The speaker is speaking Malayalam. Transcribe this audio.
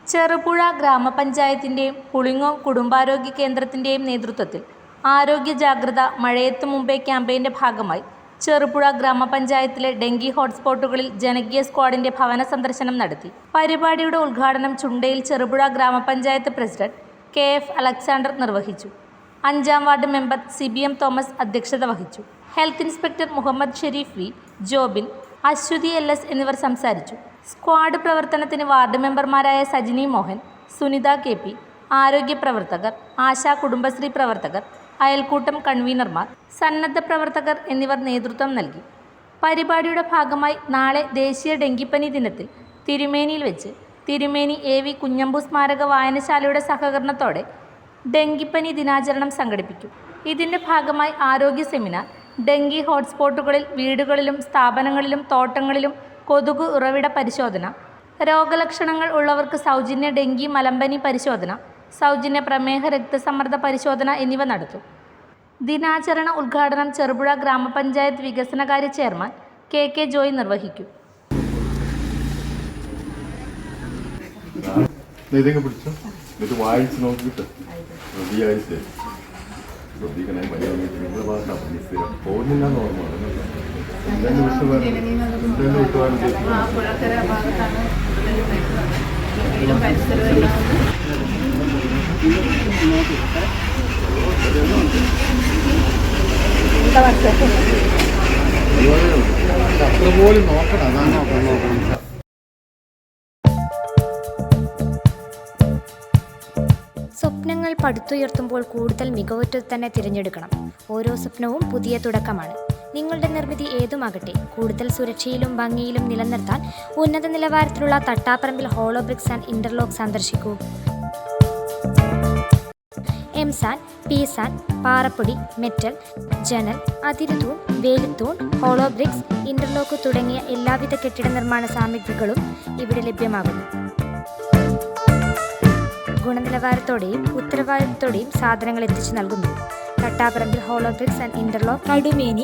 ചെറുപുഴ ഗ്രാമപഞ്ചായത്തിൻ്റെയും പുളിങ്ങോം കുടുംബാരോഗ്യ കേന്ദ്രത്തിൻ്റെയും നേതൃത്വത്തിൽ ആരോഗ്യ ജാഗ്രത മഴയെത്തും മുമ്പേ ക്യാമ്പയിൻ്റെ ഭാഗമായി ചെറുപുഴ ഗ്രാമപഞ്ചായത്തിലെ ഡെങ്കി ഹോട്ട്സ്പോട്ടുകളിൽ ജനകീയ സ്ക്വാഡിൻ്റെ ഭവന സന്ദർശനം നടത്തി. പരിപാടിയുടെ ഉദ്ഘാടനം ചുണ്ടയിൽ ചെറുപുഴ ഗ്രാമപഞ്ചായത്ത് പ്രസിഡന്റ് KF അലക്സാണ്ടർ നിർവഹിച്ചു. 5-ാം വാർഡ് മെമ്പർ CBM തോമസ് അധ്യക്ഷത വഹിച്ചു. Health inspector Muhammad Sharif V, Jobin, Aswathy LS എന്നിവർ സംസാരിച്ചു. സ്ക്വാഡ് പ്രവർത്തനത്തിന് വാർഡ് മെമ്പർമാരായ സജിനി മോഹൻ, സുനിത KP, ആരോഗ്യ പ്രവർത്തകർ, ആശാ കുടുംബശ്രീ പ്രവർത്തകർ, അയൽക്കൂട്ടം കൺവീനർമാർ, സന്നദ്ധ പ്രവർത്തകർ എന്നിവർ നേതൃത്വം നൽകി. പരിപാടിയുടെ ഭാഗമായി നാളെ ദേശീയ ഡെങ്കിപ്പനി ദിനത്തിൽ തിരുമേനിയിൽ വെച്ച് തിരുമേനി AV കുഞ്ഞമ്പു സ്മാരക വായനശാലയുടെ സഹകരണത്തോടെ ഡെങ്കിപ്പനി ദിനാചരണം സംഘടിപ്പിക്കും. ഇതിൻ്റെ ഭാഗമായി ആരോഗ്യ സെമിനാർ, ഡെങ്കി ഹോട്ട്സ്പോട്ടുകളിൽ വീടുകളിലും സ്ഥാപനങ്ങളിലും തോട്ടങ്ങളിലും കൊതുക് ഉറവിട പരിശോധന, രോഗലക്ഷണങ്ങൾ ഉള്ളവർക്ക് സൗജന്യ ഡെങ്കി മലമ്പനി പരിശോധന, സൗജന്യ പ്രമേഹ രക്തസമ്മർദ്ദ പരിശോധന എന്നിവ നടത്തും. ദിനാചരണ ഉദ്ഘാടനം ചെറുപുഴ ഗ്രാമപഞ്ചായത്ത് വികസനകാര്യ ചെയർമാൻ KK ജോയ് നിർവഹിക്കും. സ്വപ്നങ്ങൾ പടുത്തുയർത്തുമ്പോൾ കൂടുതൽ മികവുറ്റത് തന്നെ തിരഞ്ഞെടുക്കണം. ഓരോ സ്വപ്നവും പുതിയ തുടക്കമാണ്. നിങ്ങളുടെ നിർമ്മിതി ഏതുമാകട്ടെ, കൂടുതൽ സുരക്ഷയിലും ഭംഗിയിലും നിലനിർത്താൻ ഉന്നത നിലവാരത്തിലുള്ള Thattaparambil hollow bricks and interlock സന്ദർശിക്കൂ. എംസാൻ, പീസാൻ, പാറപ്പൊടി, മെറ്റൽ, ജനൽ, അതിരുതൂൺ, വേലിത്തൂൺ, ഹോളോ ബ്രിക്സ്, ഇന്റർലോക്ക് തുടങ്ങിയ എല്ലാവിധ കെട്ടിട നിർമ്മാണ സാമഗ്രികളും ഇവിടെ ലഭ്യമാകുന്നു. ഗുണനിലവാരത്തോടെയും ഉത്തരവാദിത്തത്തോടെയും സാധനങ്ങൾ എത്തിച്ചു നൽകുന്നു. Thattaparambil hollow bricks and interlock, Kadumeni,